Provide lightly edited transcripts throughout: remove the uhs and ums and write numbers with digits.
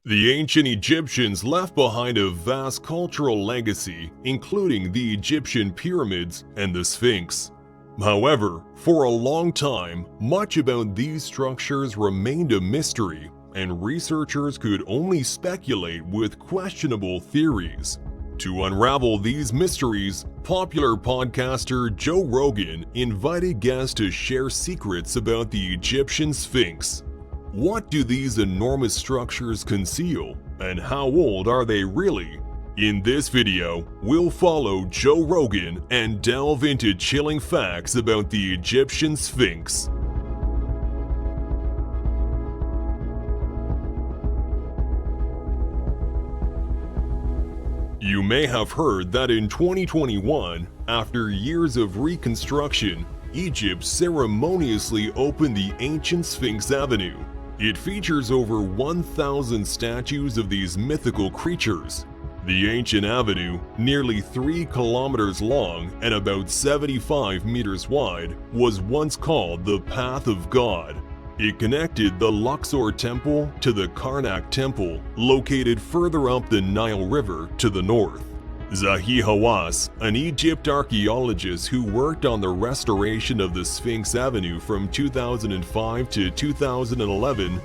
The ancient Egyptians left behind a vast cultural legacy, including the Egyptian pyramids and the Sphinx. However, for a long time, much about these structures remained a mystery, and researchers could only speculate with questionable theories. To unravel these mysteries, popular podcaster Joe Rogan invited guests to share secrets about the Egyptian Sphinx. What do these enormous structures conceal, and how old are they really? In this video, we'll follow Joe Rogan and delve into chilling facts about the Egyptian Sphinx. You may have heard that in 2021, after years of reconstruction, Egypt ceremoniously opened the ancient Sphinx Avenue. It features over 1,000 statues of these mythical creatures. The ancient avenue, nearly 3 kilometers long and about 75 meters wide, was once called the Path of God. It connected the Luxor Temple to the Karnak Temple, located further up the Nile River to the north. Zahi Hawass, an Egypt archaeologist who worked on the restoration of the Sphinx Avenue from 2005 to 2011,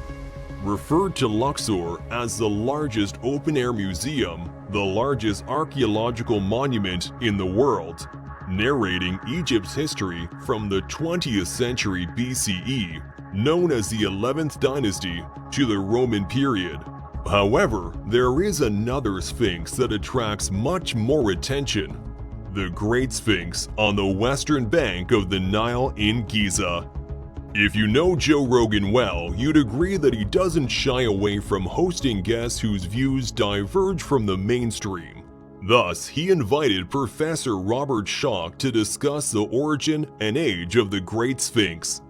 referred to Luxor as the largest open-air museum, the largest archaeological monument in the world, narrating Egypt's history from the 20th century BCE, known as the 11th dynasty, to the Roman period. However, there is another Sphinx that attracts much more attention: the Great Sphinx on the western bank of the Nile in Giza. If you know Joe Rogan well, you'd agree that he doesn't shy away from hosting guests whose views diverge from the mainstream. Thus, he invited Professor Robert Schoch to discuss the origin and age of the Great Sphinx.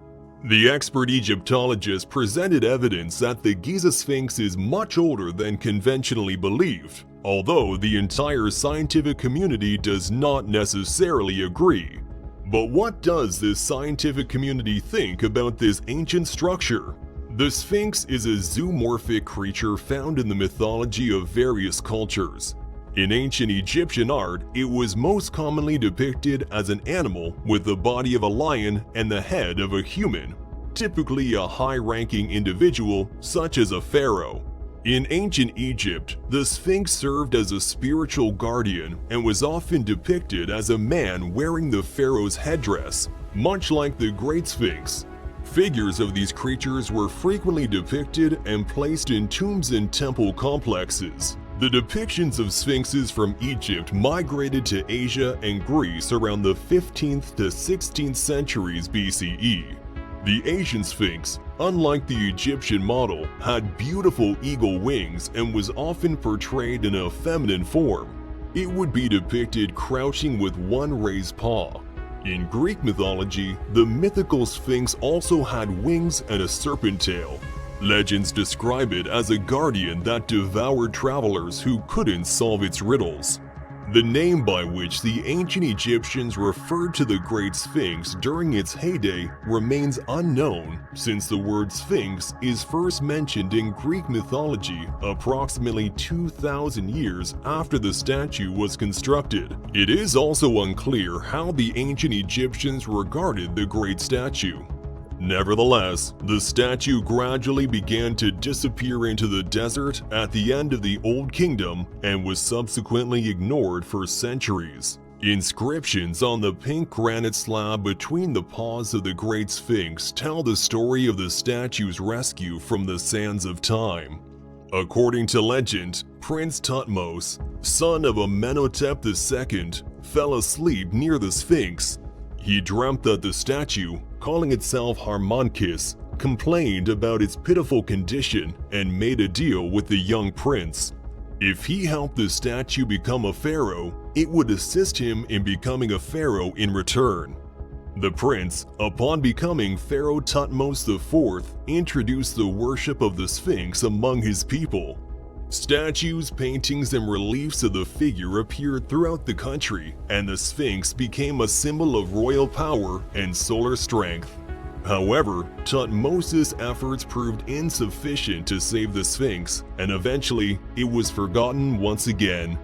The expert Egyptologist presented evidence that the Giza Sphinx is much older than conventionally believed, although the entire scientific community does not necessarily agree. But what does this scientific community think about this ancient structure? The Sphinx is a zoomorphic creature found in the mythology of various cultures. In ancient Egyptian art, it was most commonly depicted as an animal with the body of a lion and the head of a human, typically a high-ranking individual such as a pharaoh. In ancient Egypt, the Sphinx served as a spiritual guardian and was often depicted as a man wearing the pharaoh's headdress, much like the Great Sphinx. Figures of these creatures were frequently depicted and placed in tombs and temple complexes. The depictions of sphinxes from Egypt migrated to Asia and Greece around the 15th to 16th centuries BCE. The Asian Sphinx, unlike the Egyptian model, had beautiful eagle wings and was often portrayed in a feminine form. It would be depicted crouching with one raised paw. In Greek mythology, the mythical Sphinx also had wings and a serpent tail. Legends describe it as a guardian that devoured travelers who couldn't solve its riddles. The name by which the ancient Egyptians referred to the Great Sphinx during its heyday remains unknown, since the word Sphinx is first mentioned in Greek mythology approximately 2,000 years after the statue was constructed. It is also unclear how the ancient Egyptians regarded the great statue. Nevertheless, the statue gradually began to disappear into the desert at the end of the Old Kingdom and was subsequently ignored for centuries. Inscriptions on the pink granite slab between the paws of the Great Sphinx tell the story of the statue's rescue from the sands of time. According to legend, Prince Thutmose, son of Amenhotep II, fell asleep near the Sphinx. He dreamt that the statue, calling itself Harmonkis, complained about its pitiful condition and made a deal with the young prince. If he helped the statue become a pharaoh, it would assist him in becoming a pharaoh in return. The prince, upon becoming Pharaoh Thutmose IV, introduced the worship of the Sphinx among his people. Statues, paintings, and reliefs of the figure appeared throughout the country, and the Sphinx became a symbol of royal power and solar strength. However, Tutmosis' efforts proved insufficient to save the Sphinx, and eventually it was forgotten once again.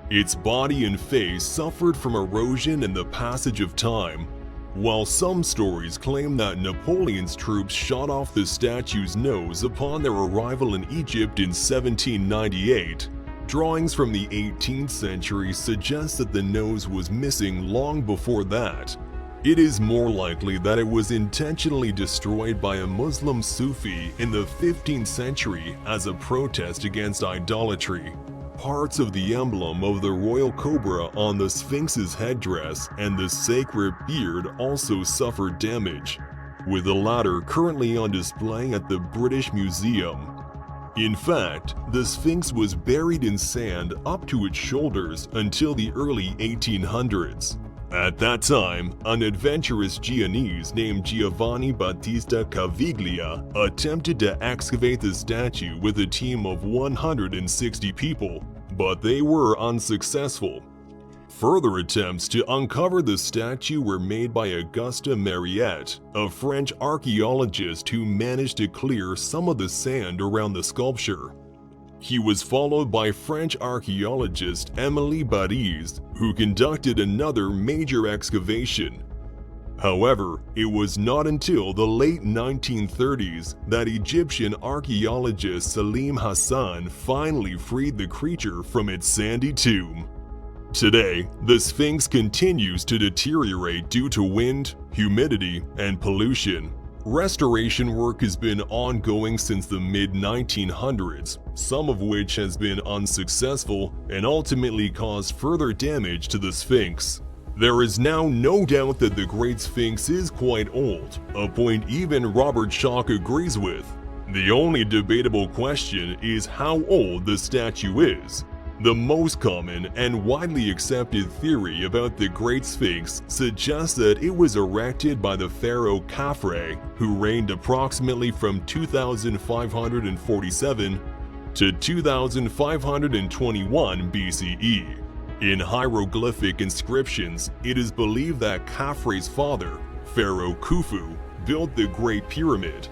Its body and face suffered from erosion and the passage of time. While some stories claim that Napoleon's troops shot off the statue's nose upon their arrival in Egypt in 1798, drawings from the 18th century suggest that the nose was missing long before that. It is more likely that it was intentionally destroyed by a Muslim Sufi in the 15th century as a protest against idolatry. Parts of the emblem of the royal cobra on the Sphinx's headdress and the sacred beard also suffered damage, with the latter currently on display at the British Museum. In fact, the Sphinx was buried in sand up to its shoulders until the early 1800s. At that time, an adventurous Genoese named Giovanni Battista Caviglia attempted to excavate the statue with a team of 160 people, but they were unsuccessful. Further attempts to uncover the statue were made by Auguste Mariette, a French archaeologist who managed to clear some of the sand around the sculpture. He was followed by French archaeologist Émilie Barize, who conducted another major excavation. However, it was not until the late 1930s that Egyptian archaeologist Salim Hassan finally freed the creature from its sandy tomb. Today, the Sphinx continues to deteriorate due to wind, humidity, and pollution. Restoration work has been ongoing since the mid-1900s, some of which has been unsuccessful and ultimately caused further damage to the Sphinx. There is now no doubt that the Great Sphinx is quite old, a point even Robert Schoch agrees with. The only debatable question is how old the statue is. The most common and widely accepted theory about the Great Sphinx suggests that it was erected by the pharaoh Khafre, who reigned approximately from 2547 to 2521 BCE. In hieroglyphic inscriptions, it is believed that Khafre's father, Pharaoh Khufu, built the Great Pyramid,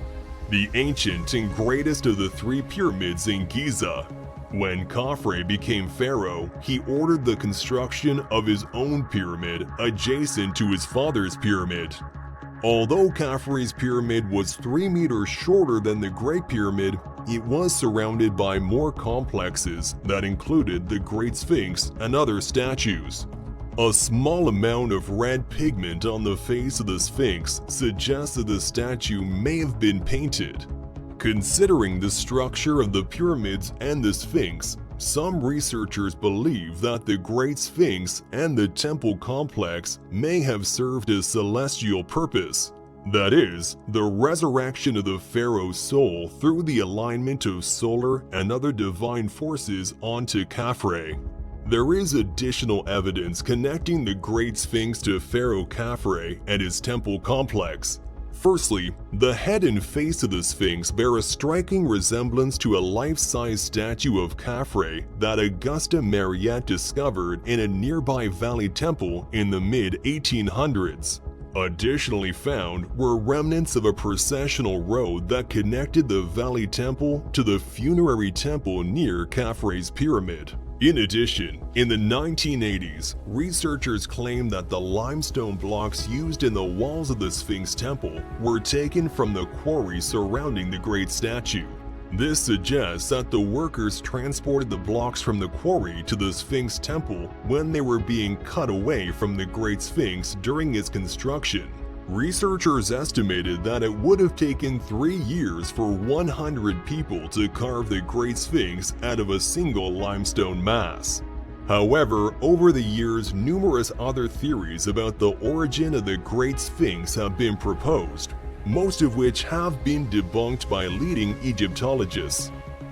the ancient and greatest of the three pyramids in Giza. When Khafre became pharaoh, he ordered the construction of his own pyramid adjacent to his father's pyramid. Although Khafre's pyramid was 3 meters shorter than the Great Pyramid, it was surrounded by more complexes that included the Great Sphinx and other statues. A small amount of red pigment on the face of the Sphinx suggests that the statue may have been painted. Considering the structure of the pyramids and the Sphinx, some researchers believe that the Great Sphinx and the temple complex may have served a celestial purpose. That is, the resurrection of the pharaoh's soul through the alignment of solar and other divine forces onto Khafre. There is additional evidence connecting the Great Sphinx to Pharaoh Khafre and his temple complex. Firstly, the head and face of the Sphinx bear a striking resemblance to a life-size statue of Khafre that Auguste Mariette discovered in a nearby valley temple in the mid-1800s. Additionally found were remnants of a processional road that connected the valley temple to the funerary temple near Khafre's pyramid. In addition, in the 1980s, researchers claimed that the limestone blocks used in the walls of the Sphinx temple were taken from the quarry surrounding the great statue. This suggests that the workers transported the blocks from the quarry to the Sphinx temple when they were being cut away from the Great Sphinx during its construction. Researchers estimated that it would have taken 3 years for 100 people to carve the Great Sphinx out of a single limestone mass. However, over the years, numerous other theories about the origin of the Great Sphinx have been proposed, most of which have been debunked by leading Egyptologists.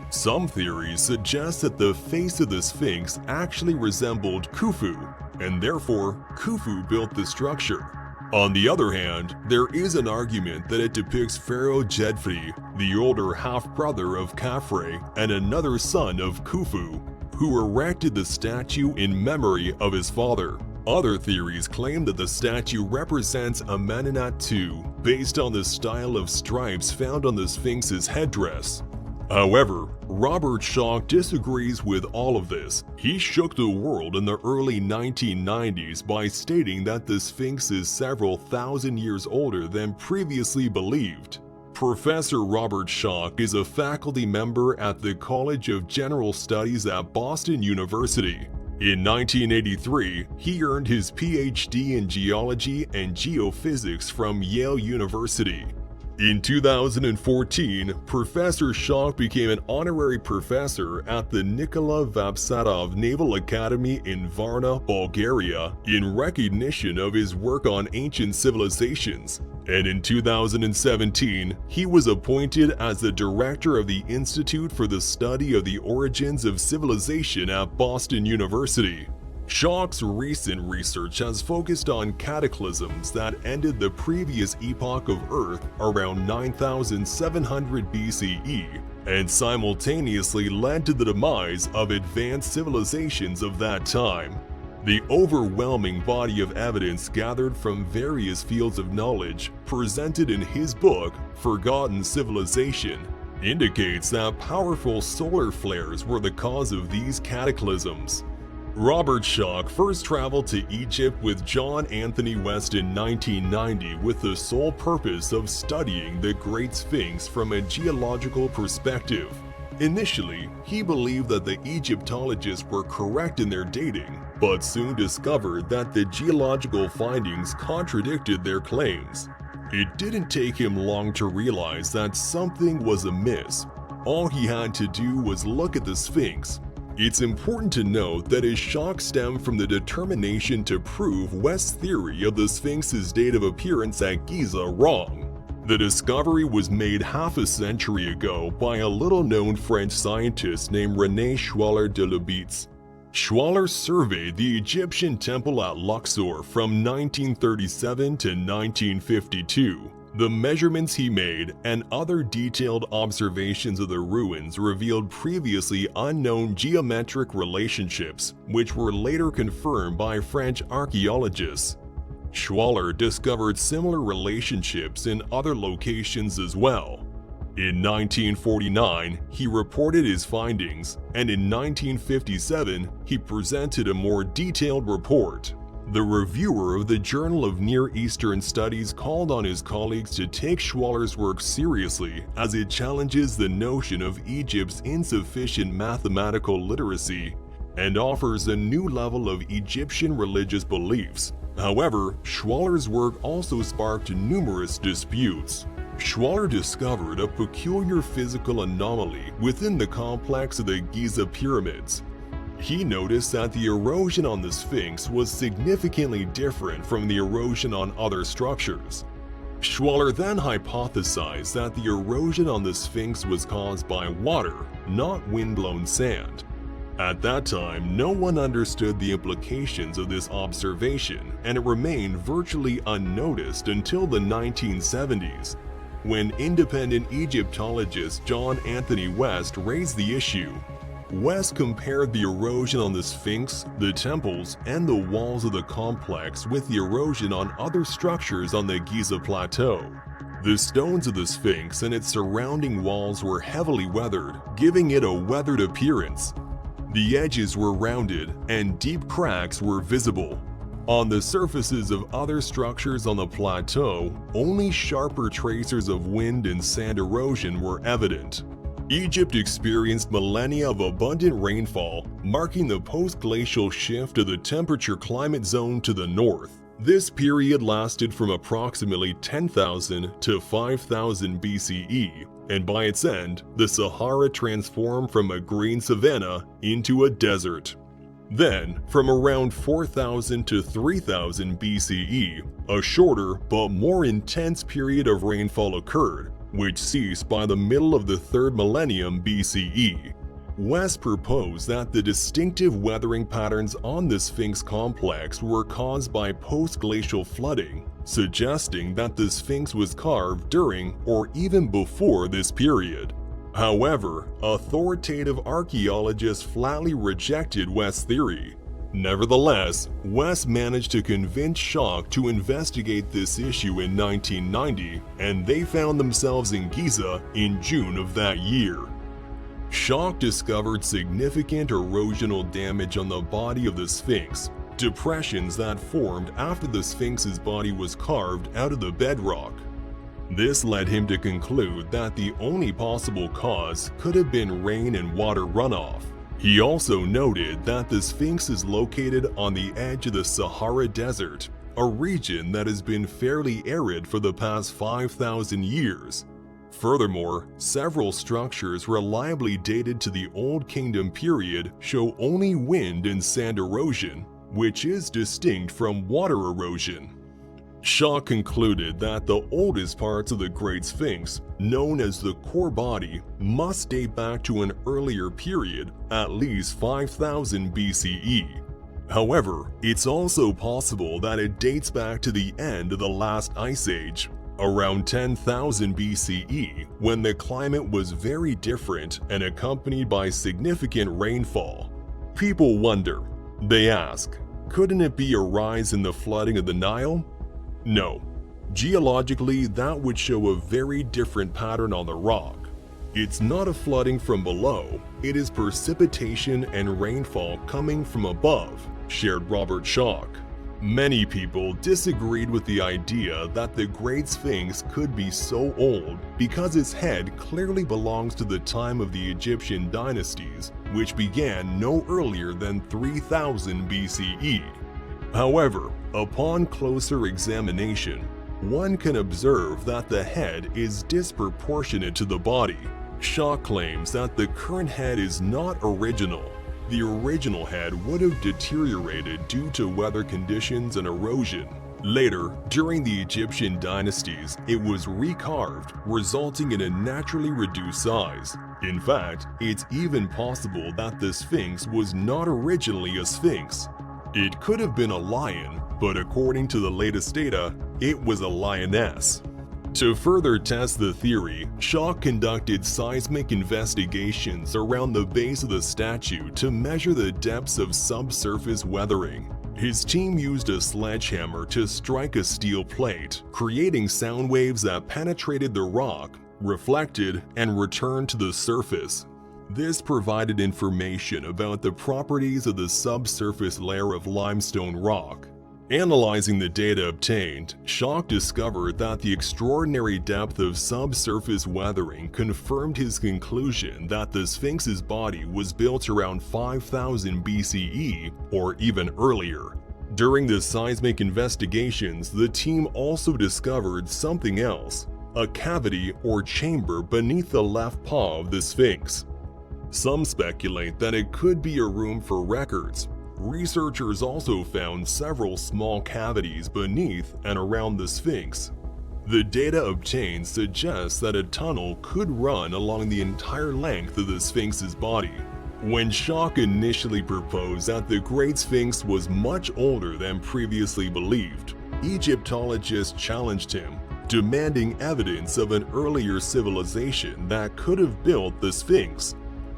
Some theories suggest that the face of the Sphinx actually resembled Khufu, and therefore Khufu built the structure. On the other hand, there is an argument that it depicts Pharaoh Djedefre, the older half-brother of Khafre and another son of Khufu, who erected the statue in memory of his father. Other theories claim that the statue represents Amenemhat II, based on the style of stripes found on the Sphinx's headdress. However, Robert Schoch disagrees with all of this. He shook the world in the early 1990s by stating that the Sphinx is several thousand years older than previously believed. Professor Robert Schoch is a faculty member at the College of General Studies at Boston University. In 1983, he earned his PhD in geology and geophysics from Yale University. In 2014, Professor Schoch became an honorary professor at the Nikola Vapsatov Naval Academy in Varna, Bulgaria, in recognition of his work on ancient civilizations. And in 2017, he was appointed as the director of the Institute for the Study of the Origins of Civilization at Boston University. Schoch's recent research has focused on cataclysms that ended the previous epoch of Earth around 9700 BCE and simultaneously led to the demise of advanced civilizations of that time. The overwhelming body of evidence gathered from various fields of knowledge presented in his book, Forgotten Civilization, indicates that powerful solar flares were the cause of these cataclysms. Robert Schoch first traveled to Egypt with John Anthony West in 1990 with the sole purpose of studying the Great Sphinx from a geological perspective. Initially, he believed that the Egyptologists were correct in their dating, but soon discovered that the geological findings contradicted their claims. It didn't take him long to realize that something was amiss. All he had to do was look at the Sphinx. It's important to note that his shock stemmed from the determination to prove West's theory of the Sphinx's date of appearance at Giza wrong. The discovery was made half a century ago by a little-known French scientist named René Schwaller de Lubitz. Schwaller surveyed the Egyptian temple at Luxor from 1937 to 1952. The measurements he made and other detailed observations of the ruins revealed previously unknown geometric relationships, which were later confirmed by French archaeologists. Schwaller discovered similar relationships in other locations as well. In 1949, he reported his findings, and in 1957, he presented a more detailed report. The reviewer of the Journal of Near Eastern Studies called on his colleagues to take Schwaller's work seriously as it challenges the notion of Egypt's insufficient mathematical literacy and offers a new level of Egyptian religious beliefs. However, Schwaller's work also sparked numerous disputes. Schwaller discovered a peculiar physical anomaly within the complex of the Giza pyramids. He noticed that the erosion on the Sphinx was significantly different from the erosion on other structures. Schwaller then hypothesized that the erosion on the Sphinx was caused by water, not wind-blown sand. At that time, no one understood the implications of this observation, and it remained virtually unnoticed until the 1970s, when independent Egyptologist John Anthony West raised the issue. West compared the erosion on the Sphinx, the temples, and the walls of the complex with the erosion on other structures on the Giza Plateau. The stones of the Sphinx and its surrounding walls were heavily weathered, giving it a weathered appearance. The edges were rounded, and deep cracks were visible. On the surfaces of other structures on the plateau, only sharper tracers of wind and sand erosion were evident. Egypt experienced millennia of abundant rainfall, marking the post-glacial shift of the temperature-climate zone to the north. This period lasted from approximately 10,000 to 5,000 BCE, and by its end, the Sahara transformed from a green savanna into a desert. Then, from around 4,000 to 3,000 BCE, a shorter but more intense period of rainfall occurred, which ceased by the middle of the 3rd millennium BCE. West proposed that the distinctive weathering patterns on the Sphinx complex were caused by post-glacial flooding, suggesting that the Sphinx was carved during or even before this period. However, authoritative archaeologists flatly rejected West's theory. Nevertheless, West managed to convince Schock to investigate this issue in 1990, and they found themselves in Giza in June of that year. Schock discovered significant erosional damage on the body of the Sphinx, depressions that formed after the Sphinx's body was carved out of the bedrock. This led him to conclude that the only possible cause could have been rain and water runoff. He also noted that the Sphinx is located on the edge of the Sahara Desert, a region that has been fairly arid for the past 5,000 years. Furthermore, several structures reliably dated to the Old Kingdom period show only wind and sand erosion, which is distinct from water erosion. Schock concluded that the oldest parts of the Great Sphinx, known as the core body, must date back to an earlier period, at least 5000 BCE. However, it's also possible that it dates back to the end of the last ice age, around 10,000 BCE, when the climate was very different and accompanied by significant rainfall. People wonder. They ask, couldn't it be a rise in the flooding of the Nile? No. Geologically, that would show a very different pattern on the rock. It's not a flooding from below, it is precipitation and rainfall coming from above, shared Robert Schock. Many people disagreed with the idea that the Great Sphinx could be so old because its head clearly belongs to the time of the Egyptian dynasties, which began no earlier than 3000 BCE. However, upon closer examination, one can observe that the head is disproportionate to the body. Schock claims that the current head is not original. The original head would have deteriorated due to weather conditions and erosion. Later, during the Egyptian dynasties, it was recarved, resulting in a naturally reduced size. In fact, it's even possible that the Sphinx was not originally a Sphinx. It could have been a lion, but according to the latest data, it was a lioness. To further test the theory, Schock conducted seismic investigations around the base of the statue to measure the depths of subsurface weathering. His team used a sledgehammer to strike a steel plate, creating sound waves that penetrated the rock, reflected, and returned to the surface. This provided information about the properties of the subsurface layer of limestone rock. Analyzing the data obtained, Schock discovered that the extraordinary depth of subsurface weathering confirmed his conclusion that the Sphinx's body was built around 5000 BCE or even earlier. During the seismic investigations, the team also discovered something else, a cavity or chamber beneath the left paw of the Sphinx. Some speculate that it could be a room for records. Researchers also found several small cavities beneath and around the Sphinx. The data obtained suggests that a tunnel could run along the entire length of the Sphinx's body. When Schock initially proposed that the Great Sphinx was much older than previously believed, Egyptologists challenged him, demanding evidence of an earlier civilization that could have built the Sphinx.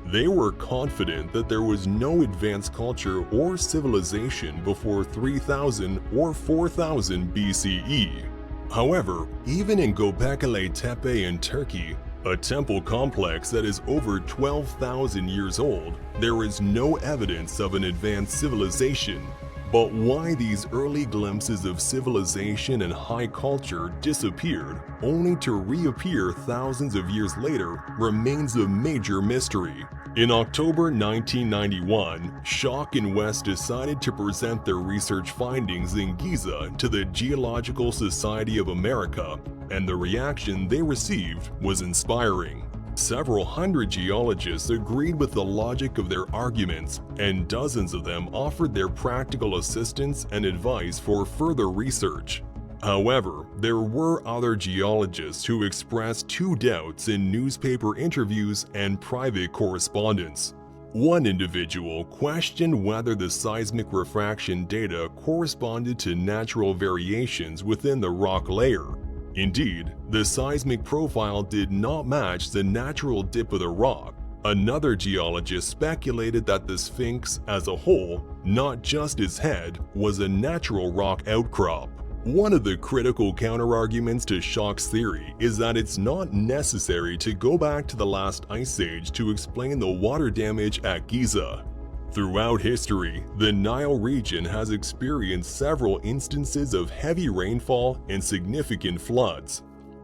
They were confident that there was no advanced culture or civilization before 3000 or 4000 BCE. However, even in Göbekli Tepe in Turkey, a temple complex that is over 12,000 years old, there is no evidence of an advanced civilization. But why these early glimpses of civilization and high culture disappeared, only to reappear thousands of years later, remains a major mystery. In October 1991, Schock and West decided to present their research findings in Giza to the Geological Society of America, and the reaction they received was inspiring. Several hundred geologists agreed with the logic of their arguments, and dozens of them offered their practical assistance and advice for further research. However, there were other geologists who expressed two doubts in newspaper interviews and private correspondence. One individual questioned whether the seismic refraction data corresponded to natural variations within the rock layer. Indeed, the seismic profile did not match the natural dip of the rock, Another geologist speculated that the Sphinx as a whole, not just its head, was a natural rock outcrop. One of the critical counterarguments to Schoch's theory is that it's not necessary to go back to the last ice age to explain the water damage at Giza. Throughout history, the Nile region has experienced several instances of heavy rainfall and significant floods.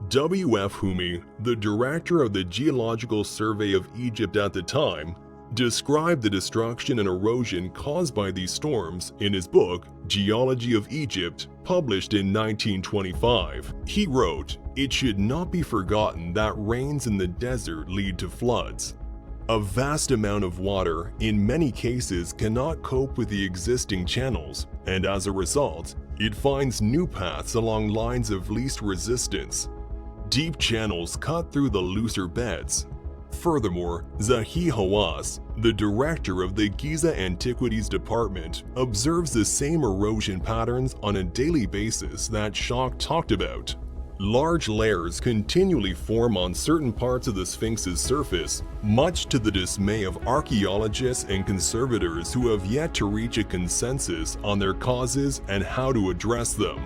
W.F. Humi, the director of the Geological Survey of Egypt at the time, described the destruction and erosion caused by these storms in his book, Geology of Egypt, published in 1925. He wrote, "It should not be forgotten that rains in the desert lead to floods. A vast amount of water, in many cases, cannot cope with the existing channels, and as a result, it finds new paths along lines of least resistance. Deep channels cut through the looser beds." Furthermore, Zahi Hawass, the director of the Giza Antiquities Department, observes the same erosion patterns on a daily basis that Schoch talked about. Large layers continually form on certain parts of the Sphinx's surface, much to the dismay of archaeologists and conservators who have yet to reach a consensus on their causes and how to address them.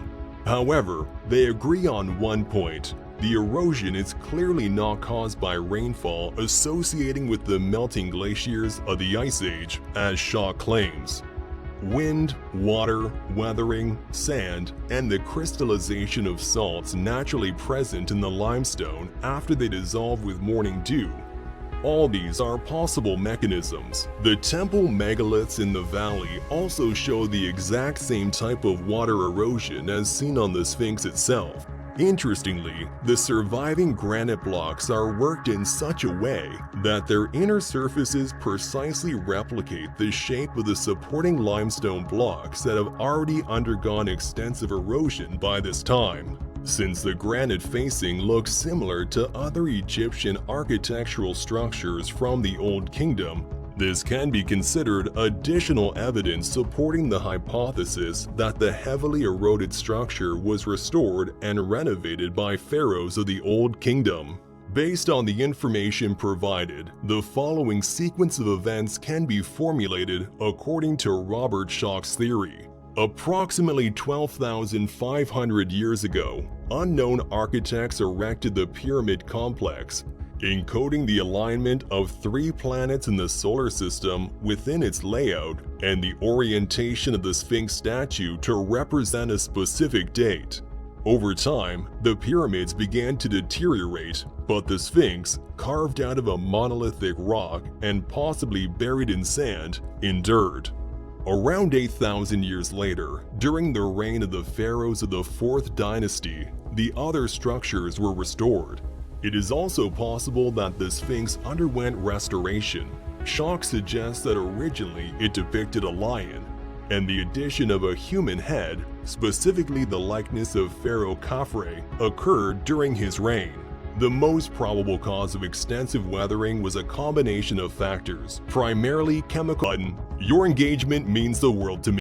However, they agree on one point: the erosion is clearly not caused by rainfall associating with the melting glaciers of the Ice Age, as Schoch claims. Wind, water, weathering, sand, and the crystallization of salts naturally present in the limestone after they dissolve with morning dew. All these are possible mechanisms. The temple megaliths in the valley also show the exact same type of water erosion as seen on the Sphinx itself. Interestingly, the surviving granite blocks are worked in such a way that their inner surfaces precisely replicate the shape of the supporting limestone blocks that have already undergone extensive erosion by this time. Since the granite facing looks similar to other Egyptian architectural structures from the Old Kingdom, this can be considered additional evidence supporting the hypothesis that the heavily eroded structure was restored and renovated by pharaohs of the Old Kingdom. Based on the information provided, the following sequence of events can be formulated according to Robert Schoch's theory. Approximately 12,500 years ago, unknown architects erected the pyramid complex, encoding the alignment of 3 planets in the solar system within its layout and the orientation of the Sphinx statue to represent a specific date. Over time, the pyramids began to deteriorate, but the Sphinx, carved out of a monolithic rock and possibly buried in sand, endured. Around 8,000 years later, during the reign of the pharaohs of the 4th dynasty, the other structures were restored. It is also possible that the Sphinx underwent restoration. Schoch suggests that originally it depicted a lion, and the addition of a human head, specifically the likeness of Pharaoh Khafre, occurred during his reign. The most probable cause of extensive weathering was a combination of factors, primarily chemical. Your engagement means the world to me.